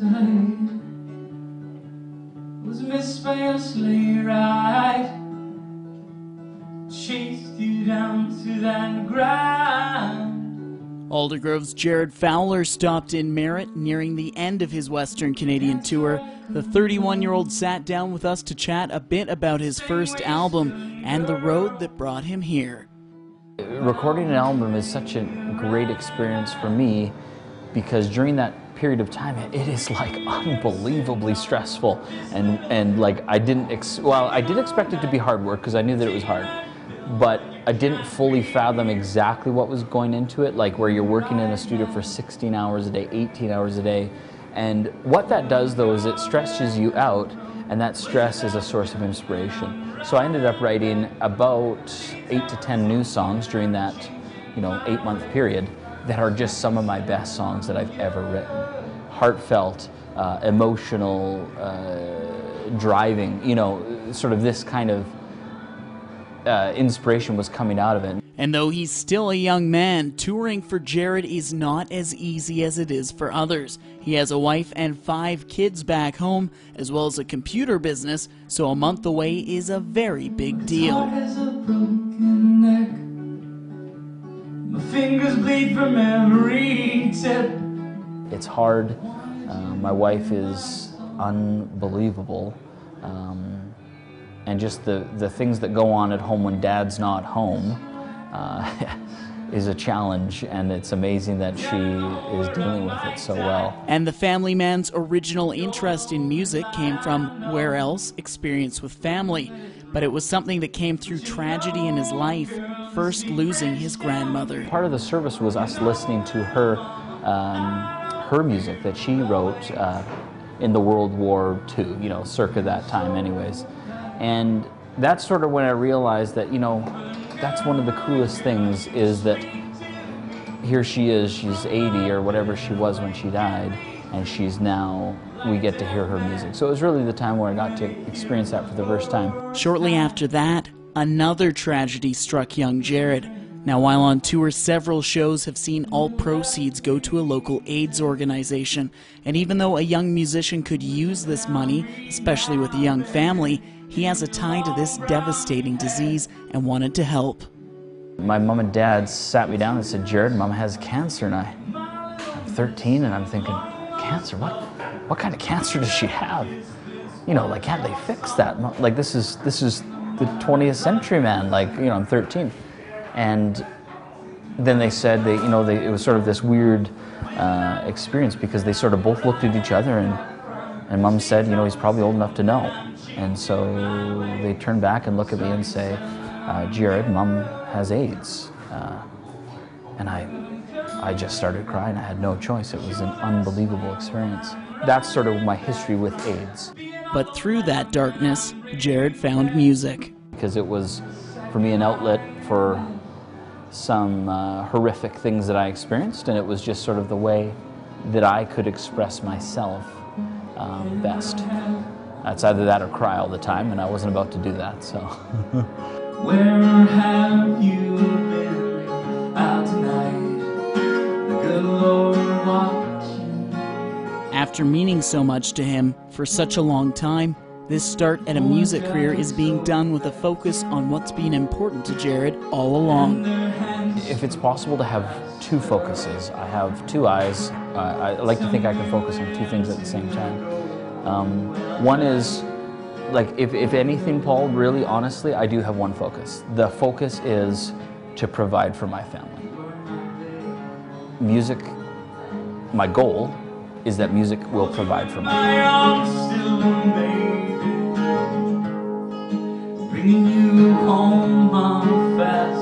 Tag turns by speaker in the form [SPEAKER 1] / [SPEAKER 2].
[SPEAKER 1] sight was missed by a sleigh ride, chased you down to that ground.
[SPEAKER 2] Aldergrove's Jared Fowler stopped in Merritt nearing the end of his Western Canadian tour. The 31-year-old sat down with us to chat a bit about his first album and the road that brought him here.
[SPEAKER 3] Recording an album is such a great experience for me because during that period of time it is like unbelievably stressful, and like I did expect it to be hard work because I knew that it was hard, but I didn't fully fathom exactly what was going into it, like where you're working in a studio for 16 hours a day, 18 hours a day. And what that does though is it stretches you out, and that stress is a source of inspiration. So I ended up writing about 8 to 10 new songs during that 8-month period that are just some of my best songs that I've ever written. Heartfelt, emotional, driving, sort of this kind of inspiration was coming out of it.
[SPEAKER 2] And though he's still a young man, touring for Jared is not as easy as it is for others. He has a wife and 5 kids back home, as well as a computer business, so a month away is a very big deal.
[SPEAKER 1] My fingers bleed from every tip.
[SPEAKER 3] It's hard. My wife is unbelievable. And just the things that go on at home when Dad's not home is a challenge, and it's amazing that she is dealing with it so well.
[SPEAKER 2] And the family man's original interest in music came from, where else, experience with family. But it was something that came through tragedy in his life, first losing his grandmother.
[SPEAKER 3] Part of the service was us listening to her music that she wrote in the World War II, circa that time anyways. And that's sort of when I realized that, that's one of the coolest things, is that here she is, she's 80 or whatever she was when she died, and we get to hear her music. So it was really the time where I got to experience that for the first time.
[SPEAKER 2] Shortly after that, another tragedy struck young Jared. Now, while on tour, several shows have seen all proceeds go to a local AIDS organization. And even though a young musician could use this money, especially with a young family, he has a tie to this devastating disease and wanted to help.
[SPEAKER 3] My mom and dad sat me down and said, "Jared, Mom has cancer," and I'm 13 and I'm thinking, cancer? What kind of cancer does she have? Can't they fix that? Like, this is the 20th century, man. I'm 13. And then they said it was sort of this weird experience, because they sort of both looked at each other, and Mom said, he's probably old enough to know. And so they turn back and look at me and say, "Jared, Mom has AIDS." And I just started crying. I had no choice. It was an unbelievable experience. That's sort of my history with AIDS.
[SPEAKER 2] But through that darkness, Jared found music.
[SPEAKER 3] Because it was, for me, an outlet for some horrific things that I experienced, and it was just sort of the way that I could express myself best. It's either that or cry all the time, and I wasn't about to do that, so.
[SPEAKER 1] Where have you been out tonight? The good Lord watching.
[SPEAKER 2] After meaning so much to him for such a long time, this start at a music career is being done with a focus on what's been important to Jared all along.
[SPEAKER 3] If it's possible to have 2 focuses, I have 2 eyes. I like to think I can focus on 2 things at the same time. One is, if anything, Paul, really honestly, I do have one focus. The focus is to provide for my family. Music, my goal is that music will provide for my family.
[SPEAKER 1] Bringing you home on fast.